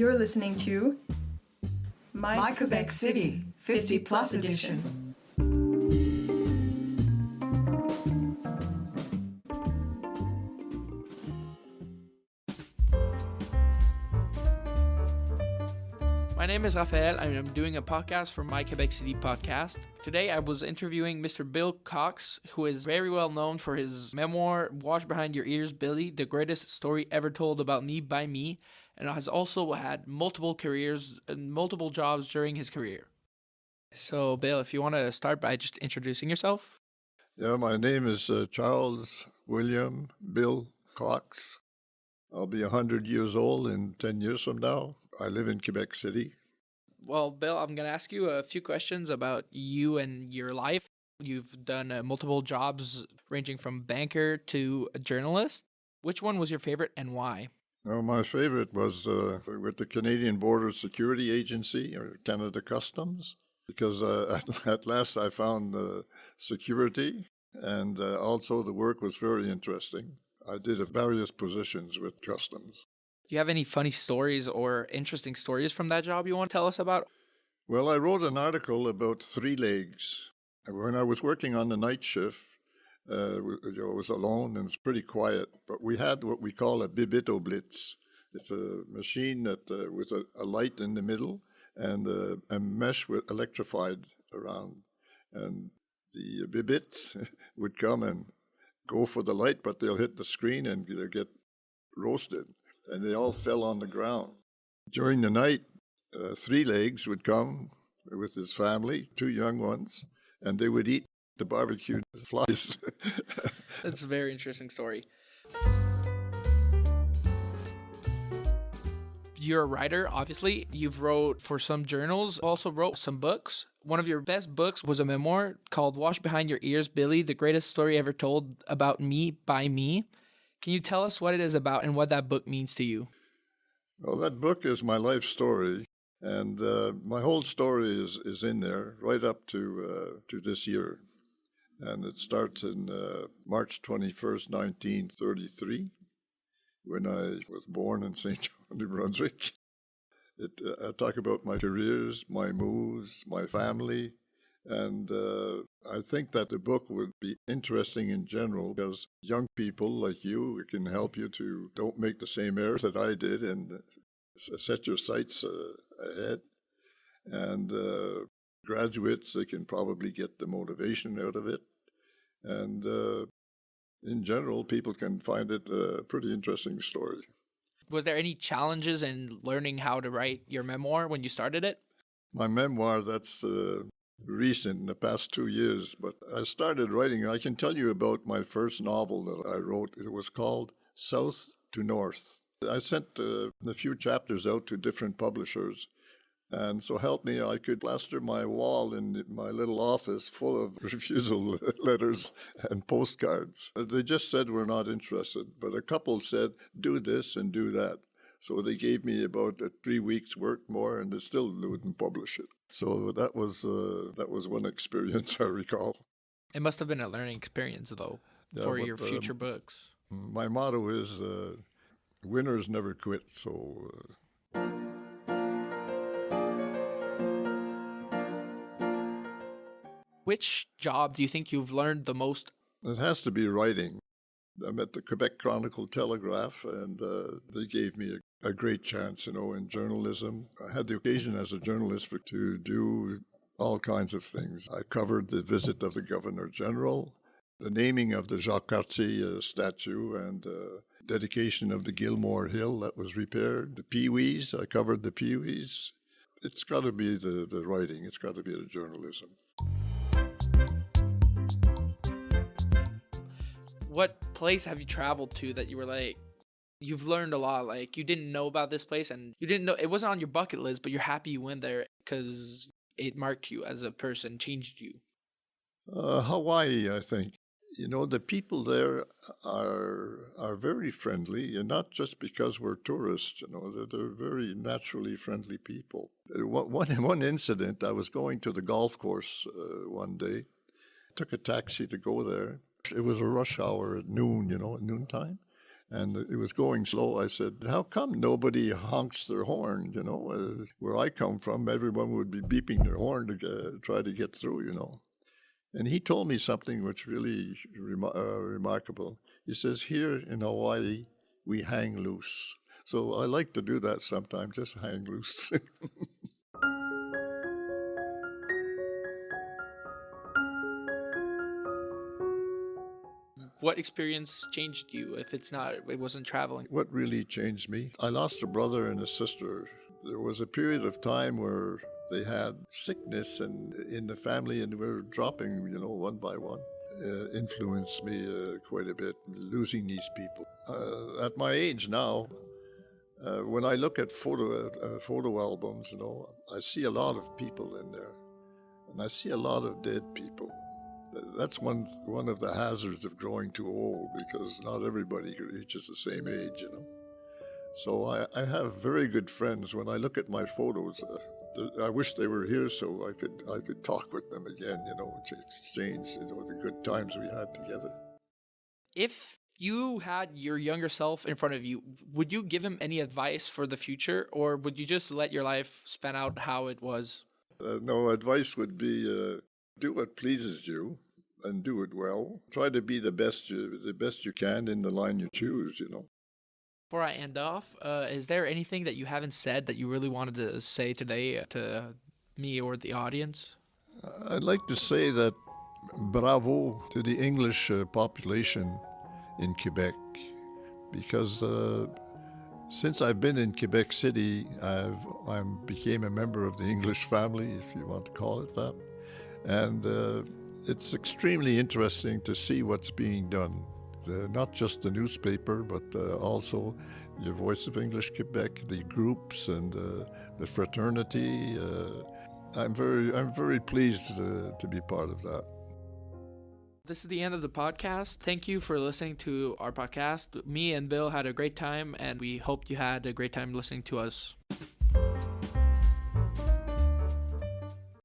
You're listening to My Quebec City, 50 Plus Edition. My name is Raphael, and I'm doing a podcast for My Quebec City podcast. Today I was interviewing Mr. Bill Cox, who is very well known for his memoir, Wash Behind Your Ears, Billy, the greatest story ever told about me by me, and has also had multiple careers and multiple jobs during his career. So, Bill, if you want to start by just introducing yourself. Yeah, my name is Charles William Bill Cox. I'll be 100 years old in 10 years from now. I live in Quebec City. Well, Bill, I'm going to ask you a few questions about you and your life. You've done multiple jobs ranging from banker to a journalist. Which one was your favorite and why? Well, my favorite was with the Canadian Border Security Agency, or Canada Customs, because at last I found security, and also the work was very interesting. I did various positions with customs. Do you have any funny stories or interesting stories from that job you want to tell us about? Well, I wrote an article about 3 legs. When I was working on the night shift, I was alone and it was pretty quiet, but we had what we call a bibito blitz. It's a machine that with a light in the middle and a mesh with electrified around. And the bibits would come and go for the light, but they'll hit the screen and they'll get roasted. And they all fell on the ground. During the night, 3 legs would come with his family, 2 young ones, and they would eat the barbecued flies. That's a very interesting story. You're a writer, obviously. You've wrote for some journals, also wrote some books. One of your best books was a memoir called Wash Behind Your Ears, Billy, the greatest story ever told about me by me. Can you tell us what it is about and what that book means to you? Well, that book is my life story, and my whole story is in there right up to this year. And it starts in March 21st, 1933, when I was born in St. John, New Brunswick. I talk about my careers, my moves, my family, and I think that the book would be interesting in general because young people like you, it can help you to don't make the same errors that I did and set your sights ahead. And graduates, they can probably get the motivation out of it. And in general, people can find it a pretty interesting story. Was there any challenges in learning how to write your memoir when you started it? My memoir, that's recent in the past 2 years, but I started writing. I can tell you about my first novel that I wrote. It was called South to North. I sent a few chapters out to different publishers, and so help me, I could plaster my wall in my little office full of refusal letters and postcards. They just said we're not interested, but a couple said do this and do that. So they gave me about 3 weeks' work more, and they still wouldn't publish it. So that was one experience I recall. It must have been a learning experience, though, for your future books. My motto is winners never quit. So. Which job do you think you've learned the most? It has to be writing. I'm at the Quebec Chronicle Telegraph, and they gave me a great chance, in journalism. I had the occasion as a journalist to do all kinds of things. I covered the visit of the Governor General, the naming of the Jacques Cartier statue, and dedication of the Gilmore Hill that was repaired. The Pee-wees, I covered the Pee-wees. It's got to be the writing. It's got to be the journalism. What place have you traveled to that you were like, you've learned a lot, like you didn't know about this place and you didn't know, it wasn't on your bucket list, but you're happy you went there because it marked you as a person, changed you? Hawaii, I think. The people there are very friendly, and not just because we're tourists, they're very naturally friendly people. One incident, I was going to the golf course one day, took a taxi to go there. It was a rush hour at noon, at noontime. and it was going slow. I said, how come nobody honks their horn, you know? Where I come from, everyone would be beeping their horn to try to get through, you know. And he told me something which really remarkable. He says, here in Hawaii, we hang loose. So I like to do that sometimes, just hang loose. What experience changed you if it wasn't traveling? What really changed me? I lost a brother and a sister. There was a period of time where they had sickness and in the family, and we were dropping, you know, one by one. Influenced me quite a bit, losing these people. At my age now, when I look at photo albums, you know, I see a lot of people in there, and I see a lot of dead people. That's one of the hazards of growing too old, because not everybody reaches the same age, you know. So I have very good friends. When I look at my photos, I wish they were here so I could talk with them again, you know, exchange, you know, the good times we had together. If you had your younger self in front of you, would you give him any advice for the future, or would you just let your life span out how it was? No, advice would be do what pleases you and do it well. Try to be the best you can in the line you choose, you know. Before I end off, is there anything that you haven't said that you really wanted to say today to me or the audience? I'd like to say that bravo to the English population in Quebec, because since I've been in Quebec City, I became a member of the English family, if you want to call it that. And it's extremely interesting to see what's being done. Not just the newspaper, but also the Voice of English-Québec, the groups and the fraternity. I'm very pleased to be part of that. This is the end of the podcast. Thank you for listening to our podcast. Me and Bill had a great time, and we hope you had a great time listening to us.